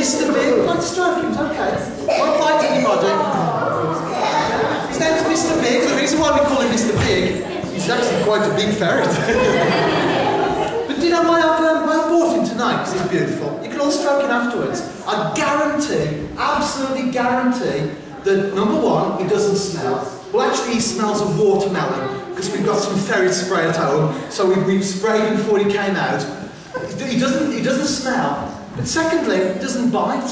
Mr. Big. I'd like to stroke him, okay. Won't bite anybody. His name's Mr. Big. The reason why we call him Mr. Big, he's actually quite a big ferret. But do you know why I bought him tonight? Because he's beautiful. You can all stroke him afterwards. I guarantee, absolutely guarantee, that number one, he doesn't smell. Well, actually, he smells of watermelon because we've got some ferret spray at home. So we sprayed him before he came out. He doesn't smell. But secondly, he doesn't bite.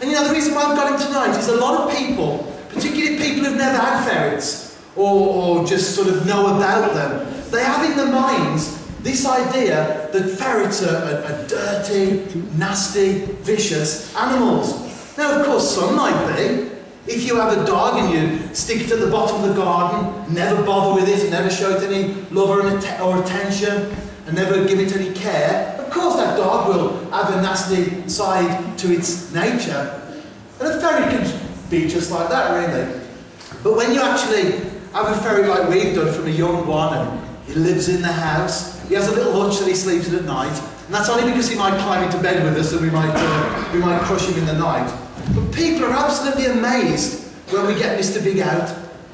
And you know, the reason why I've got him tonight is a lot of people, particularly people who've never had ferrets or just sort of know about them, they have in their minds this idea that ferrets are dirty, nasty, vicious animals. Now, of course, some might be. If you have a dog and you stick it at the bottom of the garden, never bother with it, never show it any love or attention, and never give it any care, of course that dog will have a nasty side to its nature. And a ferret can be just like that, really. But when you actually have a ferret like we've done from a young one, and he lives in the house, he has a little hutch that he sleeps in at night, and that's only because he might climb into bed with us and we might crush him in the night. But people are absolutely amazed when we get Mr. Big out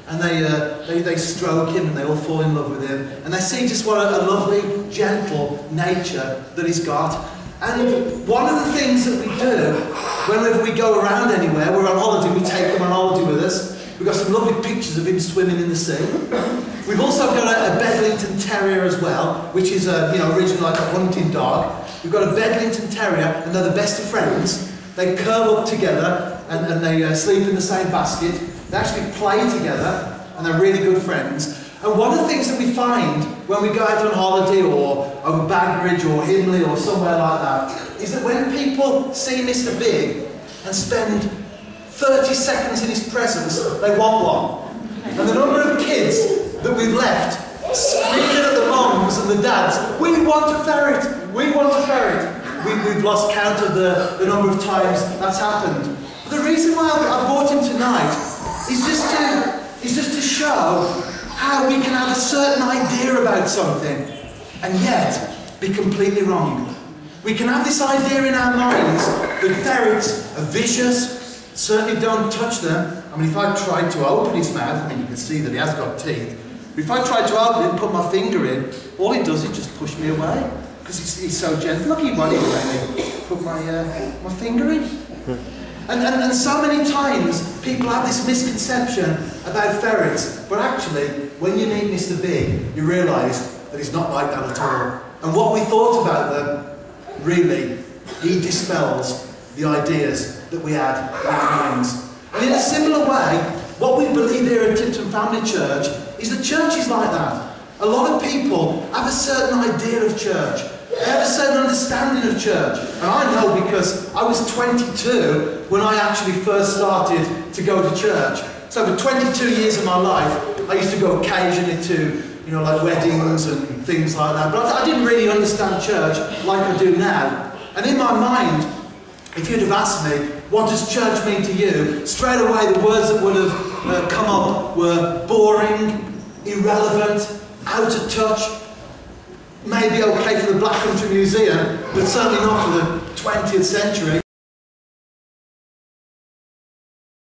and they stroke him and they all fall in love with him and they see just what a lovely, gentle nature that he's got. And one of the things that we do whenever we go around anywhere, we're on holiday, we take him on holiday with us. We've got some lovely pictures of him swimming in the sea. We've also got a Bedlington Terrier as well, which is originally like a hunting dog. We've got a Bedlington Terrier and they're the best of friends. They curl up together and they sleep in the same basket. They actually play together and they're really good friends. And one of the things that we find when we go out on holiday or over Bagridge or Hindley or somewhere like that is that when people see Mr. Big and spend 30 seconds in his presence, they want one. And the number of kids that we've left screaming at the moms and the dads, we want a ferret, we want a ferret. We've lost count of the number of times that's happened. But the reason why I brought him tonight is just to show how we can have a certain idea about something and yet be completely wrong. We can have this idea in our minds that ferrets are vicious, certainly don't touch them. I mean, if I tried to open his mouth, I mean, you can see that he has got teeth. But if I tried to open it and put my finger in, all he does is just push me away. Because he's so gentle. Look, he won't even let me put my finger in. And so many times people have this misconception about ferrets, but actually, when you meet Mr. Big, you realise that he's not like that at all. And what we thought about them, really, he dispels the ideas that we had in our minds. And in a similar way, what we believe here at Tipton Family Church is that church is like that. A lot of people have a certain idea of church. They have a certain understanding of church. And I know because I was 22 when I actually first started to go to church. So for 22 years of my life, I used to go occasionally to, like weddings and things like that. But I didn't really understand church like I do now. And in my mind, if you'd have asked me, what does church mean to you? Straight away, the words that would have come up were boring, irrelevant, out of touch, maybe okay for the Black Country Museum, but certainly not for the 20th century.